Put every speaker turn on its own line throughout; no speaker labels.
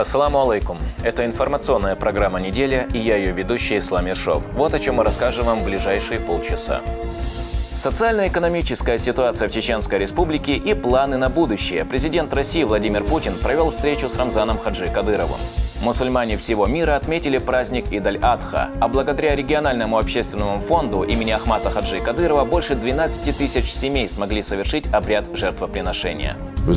Ассаламу алейкум. Это информационная программа «Неделя» и я ее ведущий Ислам Ершов. Вот о чем мы расскажем вам в ближайшие полчаса. Социально-экономическая ситуация в Чеченской Республике и планы на будущее. Президент России Владимир Путин провел встречу с Рамзаном Хаджи Кадыровым. Мусульмане всего мира отметили праздник Идаль-Адха, а благодаря региональному общественному фонду имени Ахмата Хаджи Кадырова больше 12 тысяч семей смогли совершить обряд жертвоприношения. В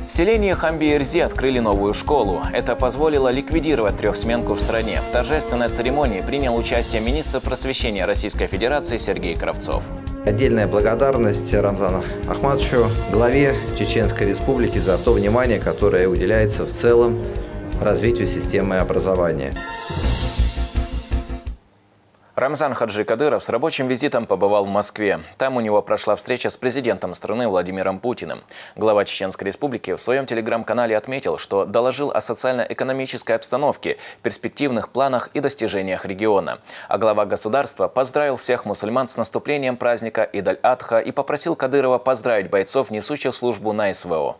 селении Хамби-Эрзи открыли новую школу. Это позволило ликвидировать трехсменку в стране. В торжественной церемонии принял участие министр просвещения Российской Федерации Сергей Кравцов.
Отдельная благодарность Рамзану Ахматовичу, главе Чеченской Республики, за то внимание, которое уделяется в целом развитию системы образования.
Рамзан Хаджи Кадыров с рабочим визитом побывал в Москве. Там у него прошла встреча с президентом страны Владимиром Путиным. Глава Чеченской Республики в своем телеграм-канале отметил, что доложил о социально-экономической обстановке, перспективных планах и достижениях региона. А глава государства поздравил всех мусульман с наступлением праздника Идаль-Адха и попросил Кадырова поздравить бойцов, несущих службу на СВО.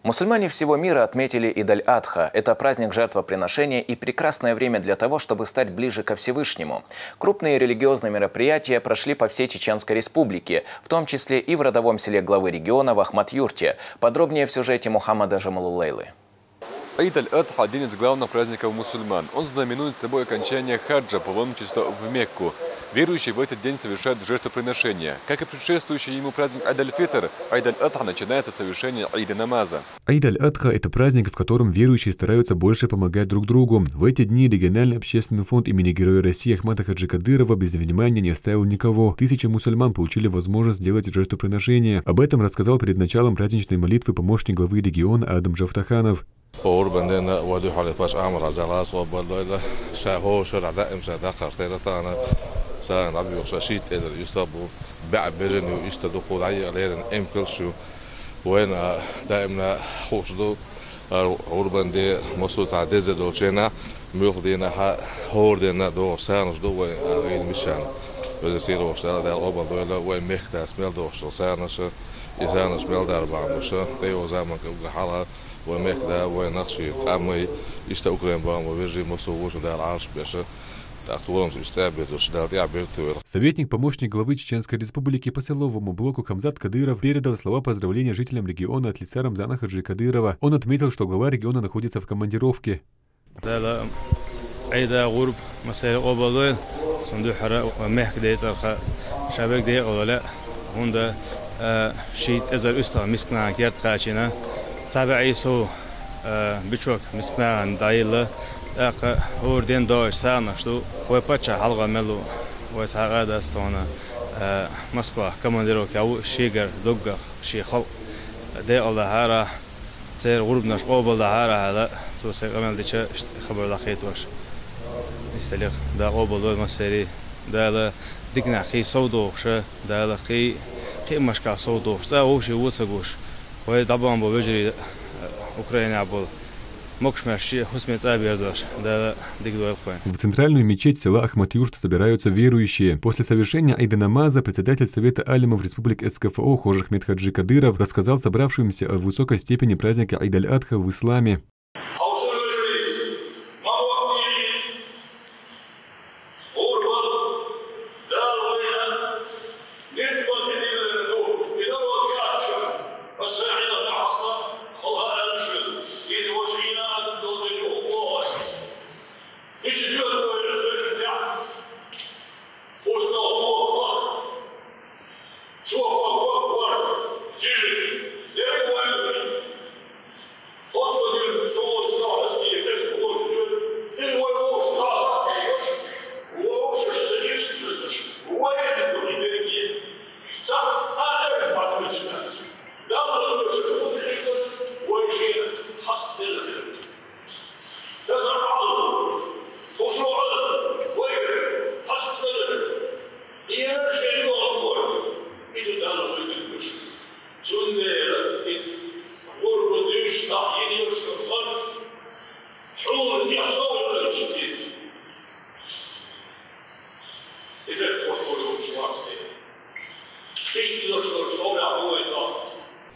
Мусульмане всего мира отметили Идаль-Адха. Это праздник жертвоприношения и прекрасное время для того, чтобы стать ближе ко Всевышнему. Крупные религиозные мероприятия прошли по всей Чеченской Республике, в том числе и в родовом селе главы региона в Ахмат-Юрте. Подробнее в сюжете Мухаммада Жамалулейлы.
Идаль-Адха – один из главных праздников мусульман. Он знаменует собой окончание хаджа, паломничества в Мекку. Верующие в этот день совершают жертвоприношения. Как и предшествующий ему праздник Айд-аль-Фитр, Айд-аль-Адха начинается с совершения Айд-намаза.
Айд-аль-Адха – это праздник, в котором верующие стараются больше помогать друг другу. В эти дни региональный общественный фонд имени Героя России Ахмата Хаджи Кадырова без внимания не оставил никого. Тысячи мусульман получили возможность сделать жертвоприношение. Об этом рассказал перед началом праздничной молитвы помощник главы региона Адам Жавтаханов.
سان عبي وشاشيت إذا يصابوا بعبرن ويشتدقوا العيا علينا إمبلشوا وين دائما خوشدو عربان دي مصوت عدزة دوشنا ميخدينا هوردنا دو سانش دو وين مشان وإذا سيروا وشتغل ده الأوبا دولا وين مختا سميل دوشتو سانش يسانش ميل دار بعمشة تيو زمان كوجحالها ومخدا وين نخشي قامي يشتأكلين بام وبيجي مصووش ده العرش بيشه.
Советник-помощник главы Чеченской Республики по силовому блоку Хамзат Кадыров передал слова поздравления жителям региона от лица Рамзана Хаджи Кадырова. Он отметил, что глава региона находится в командировке.
هوردين داش سانش تو ويبتش حلقة ملو ويتعقد استونا مسكوا كمانديرو كأو شيجر دوجر شي خلق ده الله هارا تصير غربناش قابل ده هارا هذا تو سيقمل ديش خبر لخيت وش يستلق ده قابل ده مسيري ده لا ديكنا خي صودوش ده لا خي مشكا صودوش ده هو شيء وتسقوش وهي طبعا بوجري أوكرانيا عبول. В
центральную мечеть села Ахмат-Юрт собираются верующие. После совершения Айд-намаза председатель Совета алимов Республик СКФО Хожи Ахмед Хаджи Кадыров рассказал собравшимся о высокой степени праздника Айд-аль-Адха в исламе.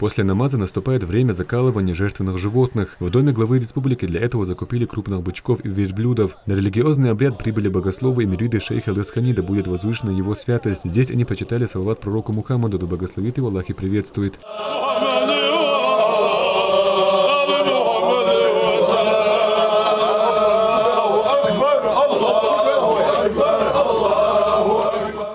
После намаза наступает время закалывания жертвенных животных. В доме главы республики для этого закупили крупных бычков и верблюдов. На религиозный обряд прибыли богословы и мюриды шейха Лесхани, да будет возвышена его святость. Здесь они прочитали салават пророку Мухаммаду, да благословит его Аллах и приветствует.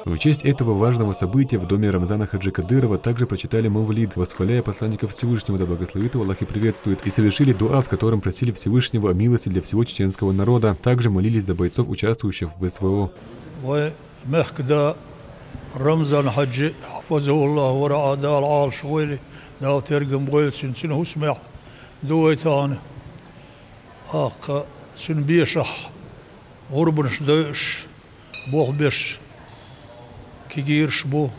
В честь этого важного события в доме Рамзана Хаджи Кадырова также прочитали Мавлид, восхваляя посланников Всевышнего, да благословит его Аллах и приветствует, и совершили дуа, в котором просили Всевышнего о милости для всего чеченского народа. Также молились за бойцов, участвующих в СВО.
Рамзан Хаджи حفظه ورعاه دا العال شويلي دا ترجم غير سنة اسمع دويتان سن بيشح غربن شدوش بوخ بيش كيجيرش بو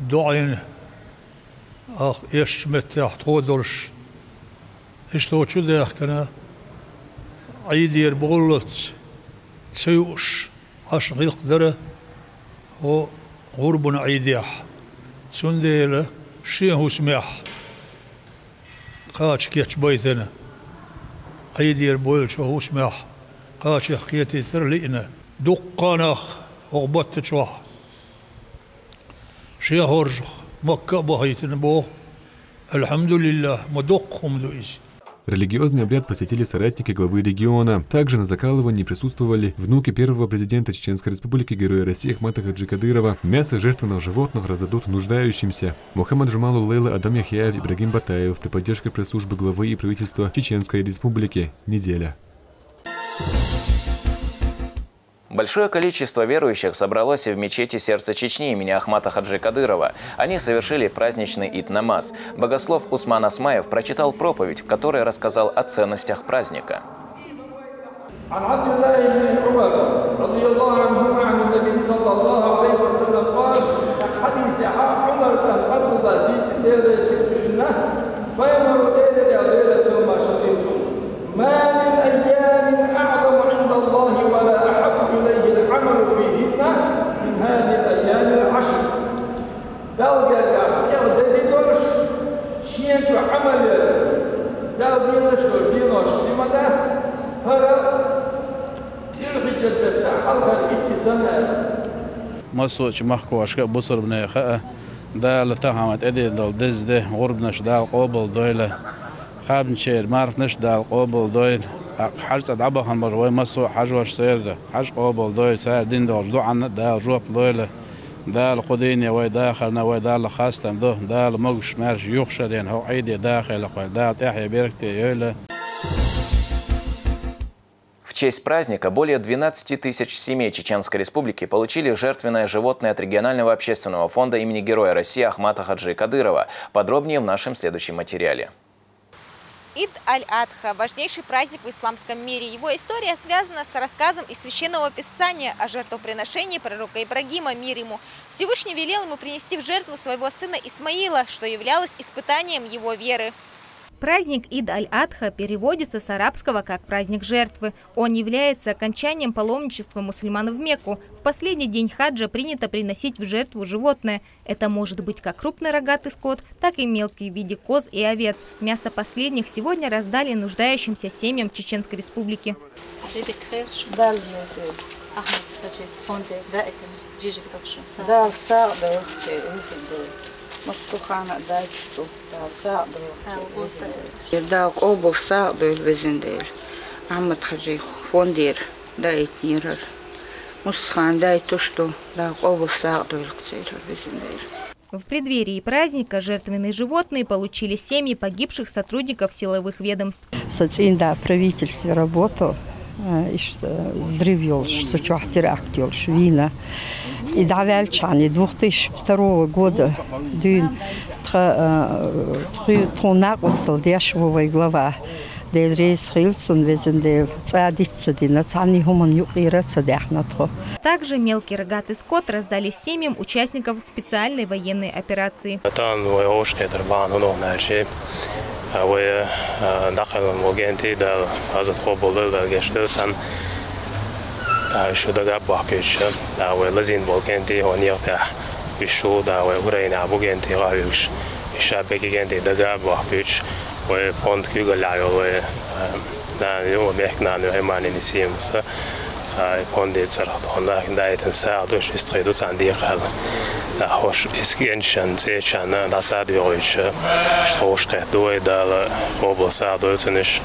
دعين ايش متاح تودرش ايش تو شو ده كنا عيدير بغلط تسيوش عش غيق دره و غرب عيديح سنديله شيه سمح قاش كيتش بيثنا عيدير بول شو سمح قاش حكيتي ثرلينا دقانخ وغبت شوح شيه هرج مكة بهيتنا بو الحمد لله مدقهم دويس.
Религиозный обряд посетили соратники главы региона. Также на закалывании присутствовали внуки первого президента Чеченской Республики, героя России Ахмата Хаджи Кадырова. Мясо жертвенных животных раздадут нуждающимся. Мухаммад Жумалу Лейла, Адам Яхьяев, Ибрагим Батаев при поддержке пресс-службы главы и правительства Чеченской Республики. Неделя.
Большое количество верующих собралось в мечети «Сердце Чечни» имени Ахмата Хаджи Кадырова. Они совершили праздничный ид-намаз. Богослов Усман Асмаев прочитал проповедь, в которой рассказал о ценностях праздника.
مسوچ محکو اشک بسر بنه خا دال تهمت ادي دال دزده غربنش دال قابل دويله خابن شير معرف نش دال قابل دويل حرس ادعبه هم بروي مسو حجوش سير حج قابل دويل سير دين دال دو عن دال جوب دويله دال خدين وي داخلنا وي دال خاصتم ده دال مغش مرج يخشدين هو عيدي داخل قال دال تحيا بيركتي يله.
В честь праздника более 12 тысяч семей Чеченской Республики получили жертвенное животное от регионального общественного фонда имени Героя России Ахмата Хаджи Кадырова. Подробнее в нашем следующем материале.
Ид аль-Адха – важнейший праздник в исламском мире. Его история связана с рассказом из Священного Писания о жертвоприношении пророка Ибрагима, мир ему. Всевышний велел ему принести в жертву своего сына Исмаила, что являлось испытанием его веры.
Праздник Ид аль-Адха переводится с арабского как «праздник жертвы». Он является окончанием паломничества мусульман в Мекку. В последний день хаджа принято приносить в жертву животное. Это может быть как крупный рогатый скот, так и мелкий в виде коз и овец. Мясо последних сегодня раздали нуждающимся семьям Чеченской Республики.
مصطخانة دايشتو ساقدو داق أوبو ساقدو البزنديل محمد خجيخ فوندير دايت نيرر مصطخان دايتوشتو داق أوبو ساقدو القصير البزنديل.
В преддверии праздника жертвенные животные получили семьи погибших сотрудников силовых ведомств.
Социнда правительстве работал, взрывёл, сучахтер актёл, швина. И давальчане 2002 года дюн тронак остал дешевой глава. Der Reisхилцун везендел цадица динацани хуман юқираться дяхнатро.
Также мелкий рогатый скот раздали семьям участников специальной военной операции.
شعبك جندي دجاب وحبيش وفند كيغلعو ونحن ومحكنا نهمان نسيم سا فند صراحة هنا دايت نساعد وش يستخدموا عندي خل خوش إسكنشن زيشان داساد يرويش خوش كهدوي دال قبل ساعدوا تنش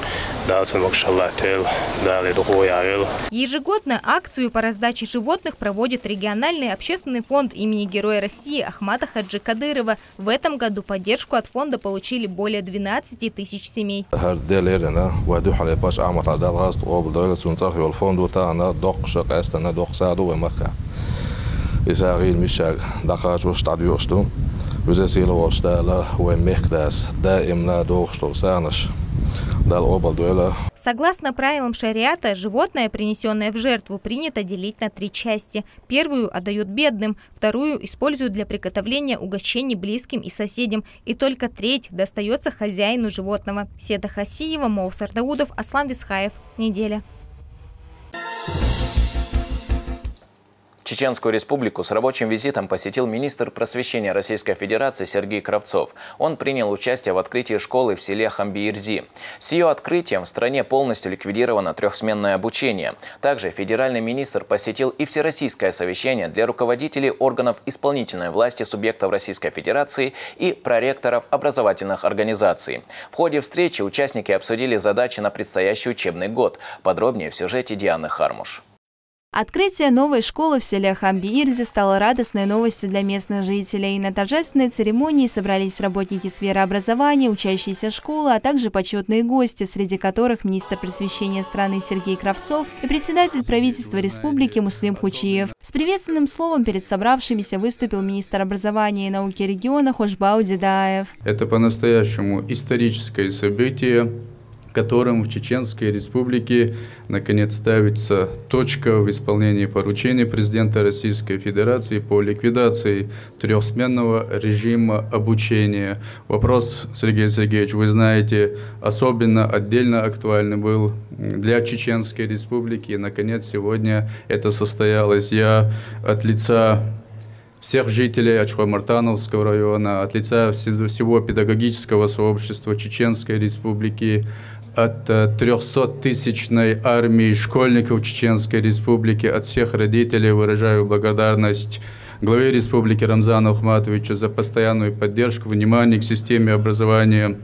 دال تنمكشلا تل دال يدخويا.
Ежегодно акцию по раздаче животных проводит региональный общественный фонд имени Героя России Ахмата Хаджи Кадырова. В этом году поддержку от фонда получили более 12 тысяч семей.
يساعد مشاق دقاش وشتعديوشتو وزاسيل ورشتالا ومحكداس دائم لا دوشتو سانش دال أوبل دولا.
Согласно правилам шариата, животное, принесенное в жертву, принято делить на 3 части. Первую отдают бедным, вторую используют для приготовления угощений близким и соседям, и только треть достается хозяину животного. Седа Хасиева, Моусар Даудов, Аслан Висхаев. Неделя.
Чеченскую республику с рабочим визитом посетил министр просвещения Российской Федерации Сергей Кравцов. Он принял участие в открытии школы в селе Хамби-Ирзи. С ее открытием в стране полностью ликвидировано трехсменное обучение. Также федеральный министр посетил и всероссийское совещание для руководителей органов исполнительной власти субъектов Российской Федерации и проректоров образовательных организаций. В ходе встречи участники обсудили задачи на предстоящий учебный год. Подробнее в сюжете Дианы Хармуш.
Открытие новой школы в селе Хамби-Ирзи стало радостной новостью для местных жителей. На торжественной церемонии собрались работники сферы образования, учащиеся школы, а также почетные гости, среди которых министр просвещения страны Сергей Кравцов и председатель правительства республики Муслим Хучиев. С приветственным словом перед собравшимися выступил министр образования и науки региона Хошбау Дедаев.
Это по-настоящему историческое событие, которым в Чеченской Республике наконец ставится точка в исполнении поручений президента Российской Федерации по ликвидации трехсменного режима обучения. Вопрос, Сергей Сергеевич, вы знаете, особенно отдельно актуальный был для Чеченской Республики. И, наконец, сегодня это состоялось. Я от лица всех жителей Ачхой-Мартановского района, от лица всего педагогического сообщества Чеченской Республики, от 300-тысячной армии школьников Чеченской Республики, от всех родителей выражаю благодарность главе республики Рамзану Ахматовичу за постоянную поддержку, внимание к системе образования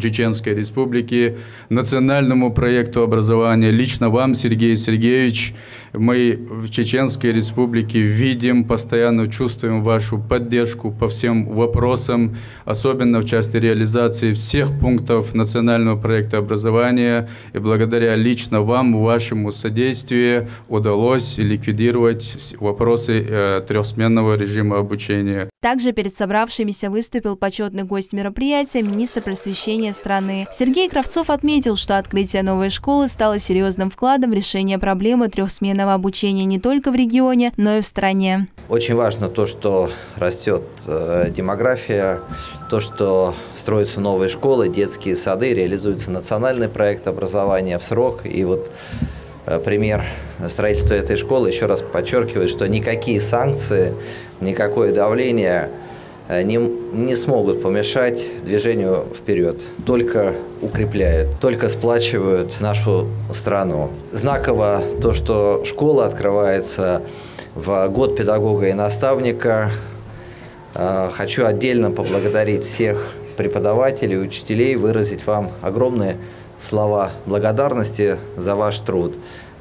Чеченской Республики, национальному проекту образования. Лично вам, Сергей Сергеевич, мы в Чеченской Республике видим, постоянно чувствуем вашу поддержку по всем вопросам, особенно в части реализации всех пунктов национального проекта образования. И благодаря лично вам, вашему содействию удалось ликвидировать вопросы трехсменного режима обучения.
Также перед собравшимися выступил почетный гость мероприятия, министр просвещения страны. Сергей Кравцов отметил, что открытие новой школы стало серьезным вкладом в решение проблемы трехсменного обучения не только в регионе, но и в стране.
Очень важно то, что растет демография, то, что строятся новые школы, детские сады, реализуется национальный проект образования в срок. И вот пример строительства этой школы еще раз подчеркивает, что никакие санкции, никакое давление не смогут помешать движению вперед, только укрепляют, только сплачивают нашу страну. Знаково то, что школа открывается в год педагога и наставника. Хочу отдельно поблагодарить всех преподавателей, учителей, выразить вам огромные слова благодарности за ваш труд.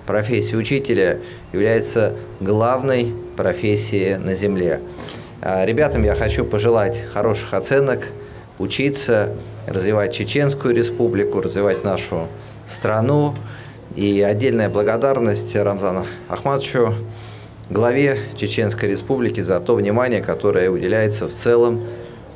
Профессия учителя является главной профессией на земле. Ребятам я хочу пожелать хороших оценок, учиться, развивать Чеченскую Республику, развивать нашу страну. И отдельная благодарность Рамзану Ахматовичу, главе Чеченской Республики, за то внимание, которое уделяется в целом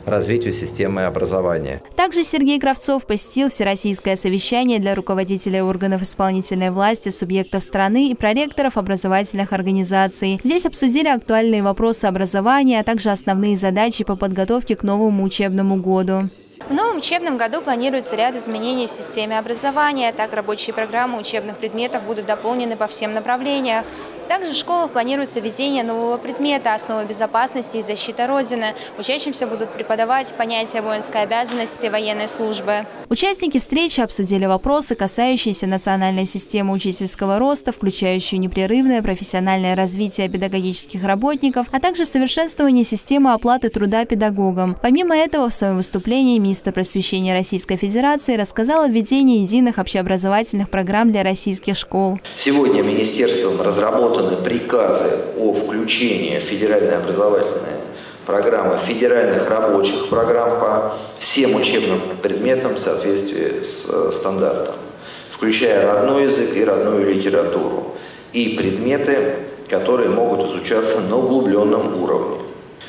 развитию системы образования.
Также Сергей Кравцов посетил всероссийское совещание для руководителей органов исполнительной власти, субъектов страны и проректоров образовательных организаций. Здесь обсудили актуальные вопросы образования, а также основные задачи по подготовке к новому учебному году.
В новом учебном году планируется ряд изменений в системе образования. Так, рабочие программы учебных предметов будут дополнены по всем направлениям. Также в школах планируется введение нового предмета «Основы безопасности и защиты Родины». Учащимся будут преподавать понятия воинской обязанности, военной службы.
Участники встречи обсудили вопросы, касающиеся национальной системы учительского роста, включающую непрерывное профессиональное развитие педагогических работников, а также совершенствование системы оплаты труда педагогам. Помимо этого, в своем выступлении министр просвещения Российской Федерации рассказал о введении единых общеобразовательных программ для российских школ.
Сегодня министерством разработаны приказы о включении в федеральные образовательные программы федеральных рабочих программ по всем учебным предметам в соответствии с стандартом, включая родной язык и родную литературу, и предметы, которые могут изучаться на углубленном уровне.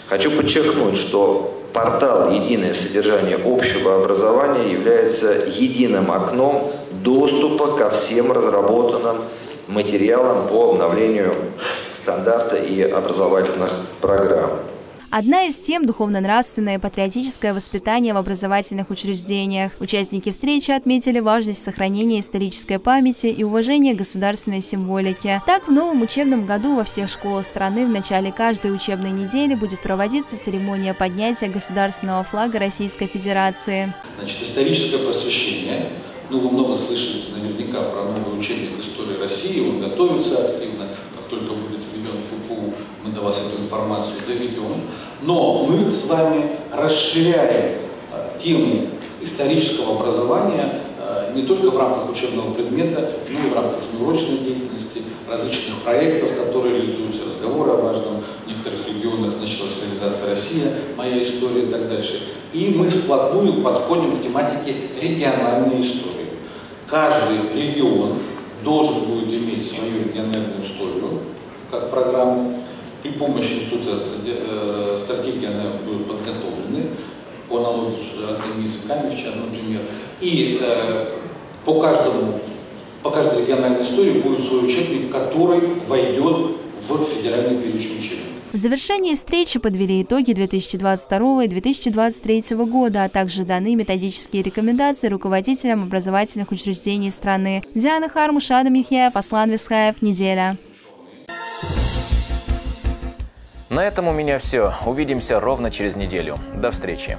Хочу подчеркнуть, что портал «Единое содержание общего образования» является единым окном доступа ко всем разработанным материалам по обновлению стандарта и образовательных программ.
Одна из тем – духовно-нравственное и патриотическое воспитание в образовательных учреждениях. Участники встречи отметили важность сохранения исторической памяти и уважения к государственной символике. Так, в новом учебном году во всех школах страны в начале каждой учебной недели будет проводиться церемония поднятия государственного флага Российской Федерации.
Значит, историческое просвещение. Вы много слышали наверняка про новый учебник истории России. Он готовится активно. Как только будет введен в ФПУ, мы до вас эту информацию доведем. Но мы с вами расширяем тему исторического образования не только в рамках учебного предмета, но и в рамках внеурочной деятельности, различных проектов, которые реализуются, разговоры о важном. В некоторых регионах началась реализация «Россия», «Моя история» и так дальше. И мы вплотную подходим к тематике региональной истории. Каждый регион должен будет иметь свою региональную историю, как программу. При помощи института стратегии она будет подготовлены по аналогии с родными языками, например. И по каждой региональной истории будет свой учебник, который войдет в федеральный перечень учебников.
В завершении встречи подвели итоги 2022 и 2023 года, а также даны методические рекомендации руководителям образовательных учреждений страны. Диана Хармуш, Адам Яхьяев, Аслан Висхаев. Неделя.
На этом у меня все. Увидимся ровно через неделю. До встречи.